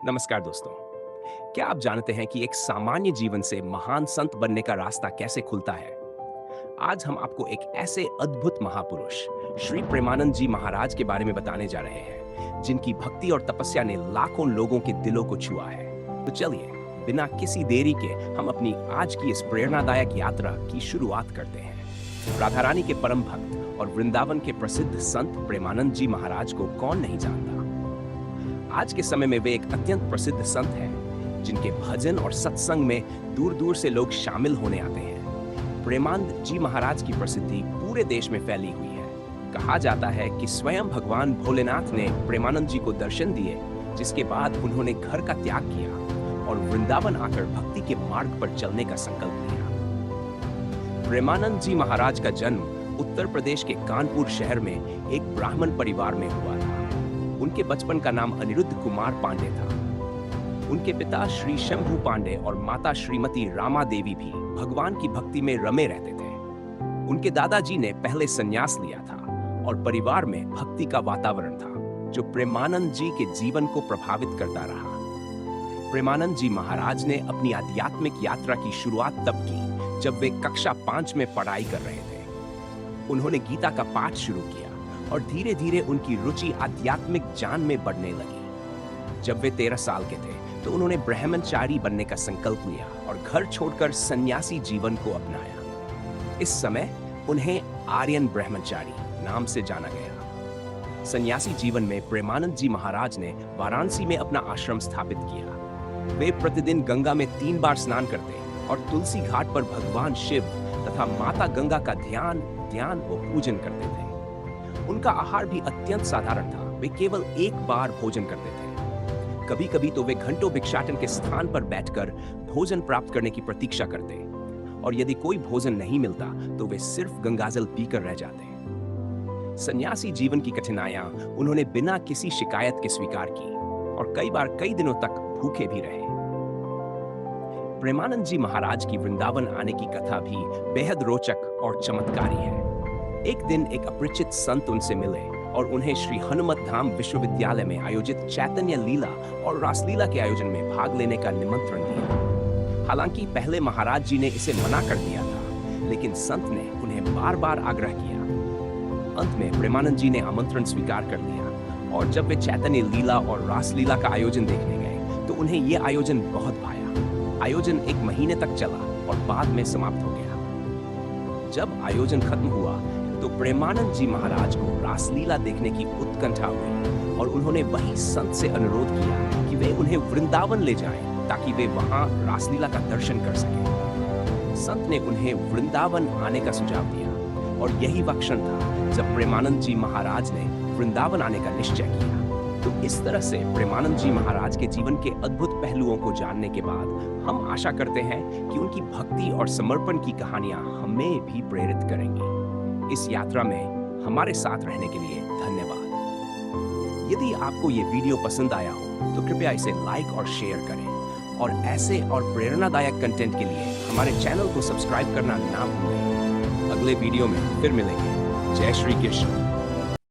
नमस्कार दोस्तों। क्या आप जानते हैं कि एक सामान्य जीवन से महान संत बनने का रास्ता कैसे खुलता है? आज हम आपको एक ऐसे अद्भुत महापुरुष श्री प्रेमानंद जी महाराज के बारे में बताने जा रहे हैं, जिनकी भक्ति और तपस्या ने लाखों लोगों के दिलों को छुआ है। तो चलिए, बिना किसी देरी के हम अपनी आज की इस प्रेरणादायक यात्रा की शुरुआत करते हैं। राधा रानी के परम भक्त और वृंदावन के प्रसिद्ध संत प्रेमानंद जी महाराज को कौन नहीं जानता। आज के समय में वे एक अत्यंत प्रसिद्ध संत हैं, जिनके भजन और सत्संग में दूर दूर से लोग शामिल होने आते हैं। प्रेमानंद जी महाराज की प्रसिद्धि पूरे देश में फैली हुई है। कहा जाता है कि स्वयं भगवान भोलेनाथ ने प्रेमानंद जी को दर्शन दिए, जिसके बाद उन्होंने घर का त्याग किया और वृंदावन आकर भक्ति के मार्ग पर चलने का संकल्प लिया। प्रेमानंद जी महाराज का जन्म उत्तर प्रदेश के कानपुर शहर में एक ब्राह्मण परिवार में हुआ था। उनके बचपन का नाम अनिरुद्ध कुमार पांडे था। उनके पिता श्री शंभू पांडे और माता श्रीमती रामा देवी भी भगवान की भक्ति में रमे रहते थे। उनके दादाजी ने पहले संन्यास लिया था और परिवार में भक्ति का वातावरण था, जो प्रेमानंद जी के जीवन को प्रभावित करता रहा। प्रेमानंद जी महाराज ने अपनी आध्यात्मिक यात्रा की शुरुआत तब की जब वे कक्षा 5 में पढ़ाई कर रहे थे। उन्होंने गीता का पाठ शुरू किया और धीरे धीरे उनकी रुचि आध्यात्मिक ज्ञान में बढ़ने लगी। जब वे 13 साल के थे तो उन्होंने ब्रह्मचारी बनने का संकल्प लिया और घर छोड़कर सन्यासी जीवन को अपनाया। इस समय उन्हें आर्यन ब्रह्मचारी नाम से जाना गया। सन्यासी जीवन में प्रेमानंद जी महाराज ने वाराणसी में अपना आश्रम स्थापित किया। वे प्रतिदिन गंगा में 3 बार स्नान करते और तुलसी घाट पर भगवान शिव तथा माता गंगा का ध्यान व पूजन करते थे। उनका आहार भी अत्यंत साधारण था। वे केवल 1 बार भोजन करते थे। कभी कभी तो वे घंटों भिक्षाटन के स्थान पर बैठकर भोजन प्राप्त करने की प्रतीक्षा करते, और यदि कोई भोजन नहीं मिलता तो वे सिर्फ गंगाजल पीकर रह जाते। सन्यासी जीवन की कठिनाइयां उन्होंने बिना किसी शिकायत के स्वीकार की और कई बार कई दिनों तक भूखे भी रहे। प्रेमानंद जी महाराज की वृंदावन आने की कथा भी बेहद रोचक और चमत्कारी है। एक दिन एक अपरिचित संत उनसे मिले और उन्हें श्री हनुमत धाम विश्वविद्यालय में आयोजित चैतन्य लीला और रासलीला के आयोजन में भाग लेने का निमंत्रण दिया। हालांकि पहले महाराज जी ने इसे मना कर दिया था, लेकिन संत ने उन्हें बार बार आग्रह किया। अंत में प्रेमानंद जी ने आमंत्रण स्वीकार कर लिया और जब वे चैतन्य लीला और रासलीला का आयोजन देखने गए तो उन्हें यह आयोजन बहुत भाया। आयोजन 1 महीने तक चला और बाद में समाप्त हो गया। जब आयोजन खत्म हुआ तो प्रेमानंद जी महाराज को रासलीला देखने की उत्कंठा हुई और उन्होंने वही संत से अनुरोध किया कि वे उन्हें वृंदावन ले जाएं ताकि वे वहां रासलीला का दर्शन कर सकें। संत ने उन्हें वृंदावन आने का सुझाव दिया और यही वह क्षण था जब प्रेमानंद जी महाराज ने वृंदावन आने का निश्चय किया। तो इस तरह से प्रेमानंद जी महाराज के जीवन के अद्भुत पहलुओं को जानने के बाद हम आशा करते हैं कि उनकी भक्ति और समर्पण की कहानियां हमें भी प्रेरित करेंगी। इस यात्रा में हमारे साथ रहने के लिए धन्यवाद। यदि आपको ये वीडियो पसंद आया हो तो कृपया इसे लाइक और शेयर करें, और ऐसे और प्रेरणादायक कंटेंट के लिए हमारे चैनल को सब्सक्राइब करना ना भूलें। अगले वीडियो में फिर मिलेंगे। जय श्री कृष्ण।